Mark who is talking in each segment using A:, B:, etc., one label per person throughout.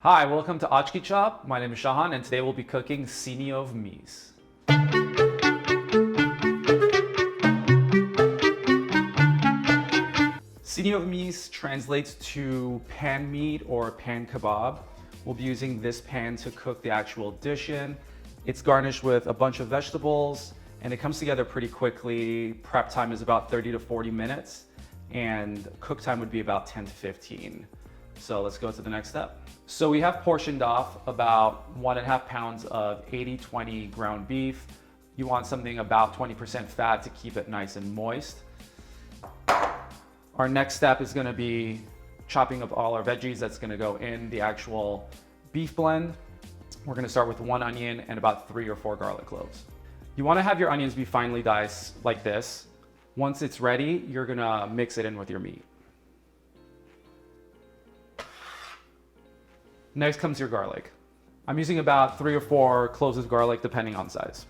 A: Hi, welcome to Achki Chop. My name is Shahan and today we'll be cooking Sini Mees. Sini Mees translates to pan meat or pan kebab. We'll be using this pan to cook the actual dish in. It's garnished with a bunch of vegetables and it comes together pretty quickly. Prep time is about 30 to 40 minutes and cook time would be about 10 to 15. So let's go to the next step. So we have portioned off about 1.5 pounds of 80-20 ground beef. You want something about 20% fat to keep it nice and moist. Our next step is gonna be chopping up all our veggies that's gonna go in the actual beef blend. We're gonna start with 1 onion and about 3 or 4 garlic cloves. You wanna have your onions be finely diced like this. Once it's ready, you're gonna mix it in with your meat. Next comes your garlic. I'm using about 3 or 4 cloves of garlic depending on size.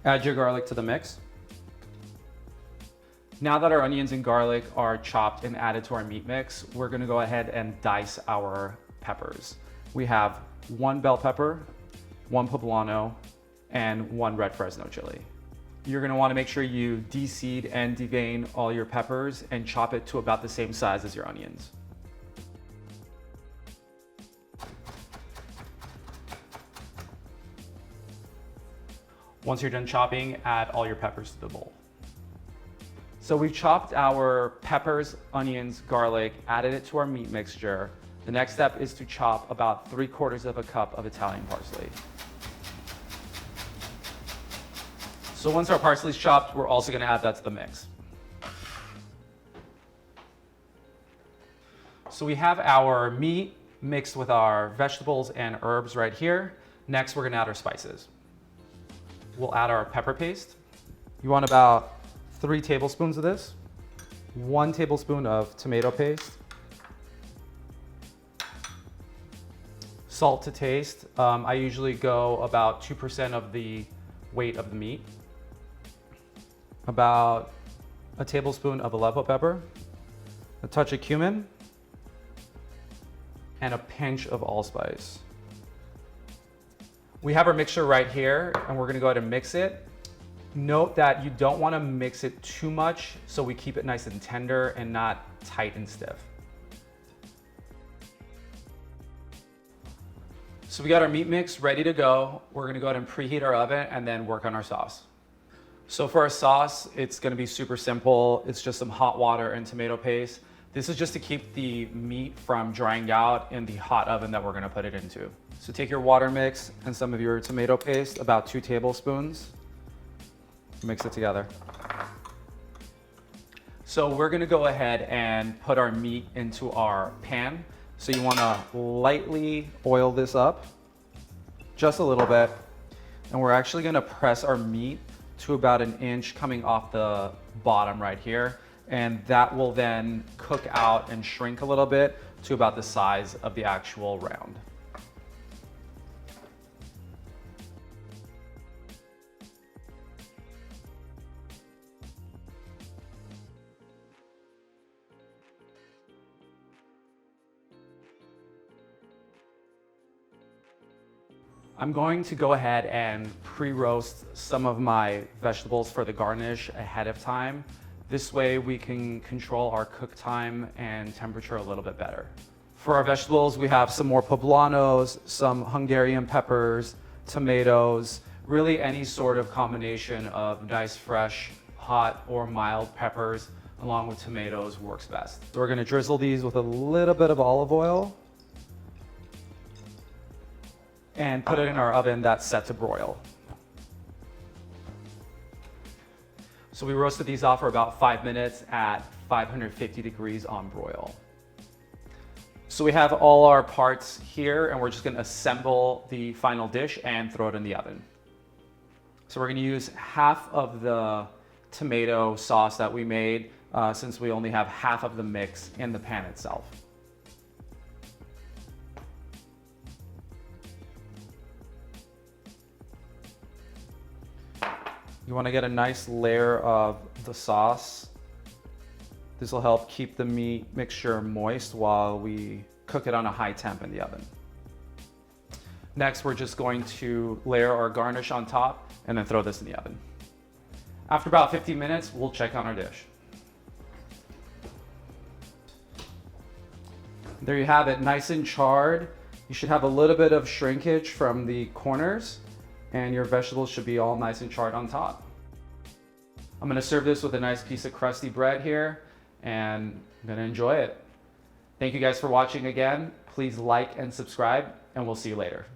A: Add your garlic to the mix. Now that our onions and garlic are chopped and added to our meat mix, we're gonna go ahead and dice our peppers. We have 1 bell pepper, 1 poblano, and 1 red Fresno chile. You're gonna wanna make sure you de-seed and devein all your peppers and chop it to about the same size as your onions. Once you're done chopping, add all your peppers to the bowl. So we've chopped our peppers, onions, garlic, added it to our meat mixture. The next step is to chop about 3/4 of a cup of Italian parsley. So once our parsley's chopped, we're also gonna add that to the mix. So we have our meat mixed with our vegetables and herbs right here. Next, we're gonna add our spices. We'll add our pepper paste. You want about 3 tablespoons of this, 1 tablespoon of tomato paste, salt to taste. I usually go about 2% of the weight of the meat, about a tablespoon of Aleppo pepper, a touch of cumin, and a pinch of allspice. We have our mixture right here and we're gonna go ahead and mix it. Note that you don't wanna mix it too much so we keep it nice and tender and not tight and stiff. So we got our meat mix ready to go. We're gonna go ahead and preheat our oven and then work on our sauce. So for our sauce, it's gonna be super simple. It's just some hot water and tomato paste. This is just to keep the meat from drying out in the hot oven that we're gonna put it into. So take your water mix and some of your tomato paste, about 2 tablespoons. Mix it together. So we're gonna go ahead and put our meat into our pan. So you wanna lightly oil this up, just a little bit. And we're actually gonna press our meat to about 1 inch coming off the bottom right here. And that will then cook out and shrink a little bit to about the size of the actual round. I'm going to go ahead and pre-roast some of my vegetables for the garnish ahead of time. This way we can control our cook time and temperature a little bit better. For our vegetables, we have some more poblanos, some Hungarian peppers, tomatoes, really any sort of combination of nice, fresh, hot or mild peppers along with tomatoes works best. So we're gonna drizzle these with a little bit of olive oil and put it in our oven that's set to broil. So we roasted these off for about 5 minutes at 550 degrees on broil. So we have all our parts here and we're just gonna assemble the final dish and throw it in the oven. So we're gonna use half of the tomato sauce that we made since we only have half of the mix in the pan itself. You want to get a nice layer of the sauce. This will help keep the meat mixture moist while we cook it on a high temp in the oven. Next, we're just going to layer our garnish on top and then throw this in the oven. After about 15 minutes, we'll check on our dish. There you have it, nice and charred. You should have a little bit of shrinkage from the corners, and your vegetables should be all nice and charred on top. I'm gonna serve this with a nice piece of crusty bread here, and I'm gonna enjoy it. Thank you guys for watching again. Please like and subscribe, and we'll see you later.